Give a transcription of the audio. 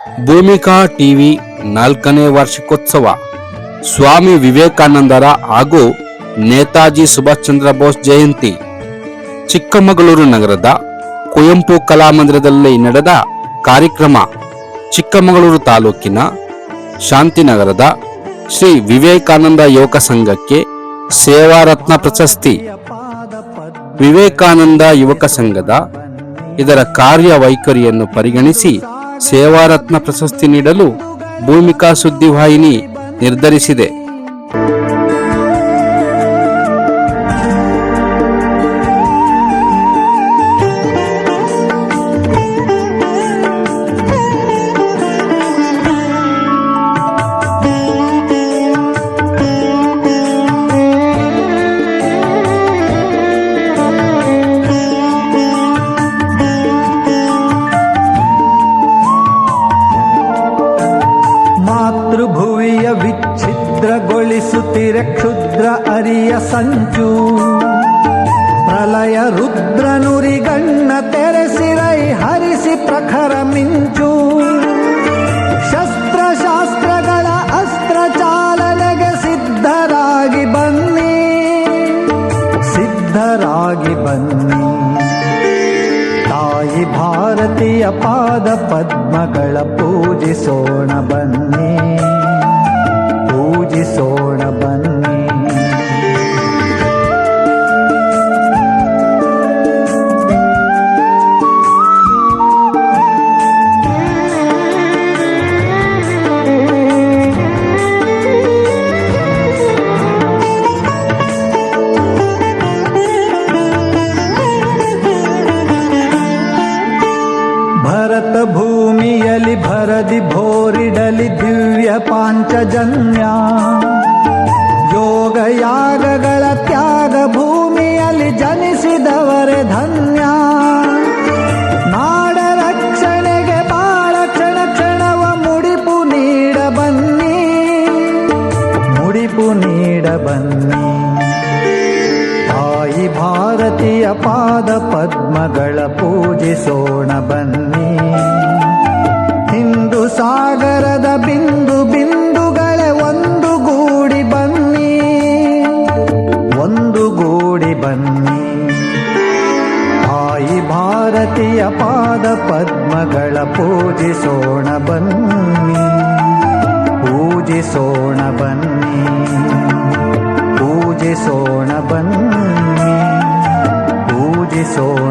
Bhoomika TV 4ನೇ ವಾರ್ಷಿಕೋತ್ಸವ ಸ್ವಾಮಿ ವಿವೇಕಾನಂದರ ಹಾಗೂ ನೇತಾಜಿ ಸುಭಾಷ್ ಚಂದ್ರ ಬೋಸ್ ಜಯಂತಿ ಚಿಕ್ಕಮಗಳೂರು ನಗರದ ಕುವೆಂಪು ಕಲಾಮಂದಿರದಲ್ಲಿ ನಡೆದ ಕಾರ್ಯಕ್ರಮ ಚಿಕ್ಕಮಗಳೂರು ತಾಲೂಕಿನ ಶಾಂತಿನಗರದ ಶ್ರೀ ವಿವೇಕಾನಂದ ಯುವಕ ಸಂಘಕ್ಕೆ ಸೇವಾರತ್ನ ಪ್ರಶಸ್ತಿ. ವಿವೇಕಾನಂದ ಯುವಕ ಸಂಘದ ಇದರ ಕಾರ್ಯವೈಖರಿಯನ್ನು ಪರಿಗಣಿಸಿ ಸೇವಾರತ್ನ ಪ್ರಶಸ್ತಿ ನೀಡಲು ಭೂಮಿಕಾ ಸುದ್ದಿವಾಹಿನಿ ನಿರ್ಧರಿಸಿದೆ. ಭುವಿಯ ವಿಚ್ಛಿದ್ರಗೊಳಿಸುತ್ತಿರೆ ಕ್ಷುದ್ರ ಅರಿಯ ಸಂಚು, ಪ್ರಲಯ ರುದ್ರ ನುರಿಗಣ್ಣ ತೆರೆಸಿರೈ ಹರಿಸಿ ಪ್ರಖರ ಮಿಂಚು, ಶಸ್ತ್ರಶಾಸ್ತ್ರಗಳ ಅಸ್ತ್ರ ಚಾಲನೆಗೆ ಸಿದ್ಧರಾಗಿ ಬನ್ನಿ, ಸಿದ್ಧರಾಗಿ ಬನ್ನಿ. ತಾಯಿ ಭಾರತೀಯ ಪಾದ ಪದ್ಮಗಳ ಪೂಜಿಸೋಣ ಬನ್ನಿ, ಪೂಜಿಸೋಣ ಬನ್ನಿ. ಭರತ ಭೂಮಿಯಲ್ಲಿ ಭರದಿ ಭೋರಿಡಲಿ ದಿವ್ಯ ಪಾಂಚಜನ್ಯ, ಯೋಗ ಯಾಗಗಳ ತ್ಯಾಗ ಭೂಮಿಯಲ್ಲಿ ಜನಿಸಿದವರೇ ಧನ್ಯ. ನಾಡ ರಕ್ಷಣೆಗೆ ಬಾಳ ಕ್ಷಣ ಕ್ಷಣವ ಮುಡಿಪು ನೀಡ ಬನ್ನಿ, ಮುಡಿಪು ನೀಡ ಬನ್ನಿ. ತಾಯಿ ಭಾರತೀಯ ಪಾದ ಪದ್ಮಗಳ ಪೂಜಿಸೋಣ ಬನ್ನಿ. ಹಿಂದೂ ಸಾಗರದ ಬಿಂದು ಬಿಂದುಗಳೇ ಒಂದು ಗೂಡಿ ಬನ್ನಿ, ಒಂದು ಗೂಡಿ ಬನ್ನಿ. ತಾಯಿ ಭಾರತೀಯ ಪಾದ ಪದ್ಮಗಳ ಪೂಜಿಸೋಣ ಬನ್ನಿ, ಪೂಜಿಸೋಣ ಬನ್ನಿ, ಪೂಜಿಸೋಣ ಬನ್ನಿ, ಪೂಜಿಸೋಣ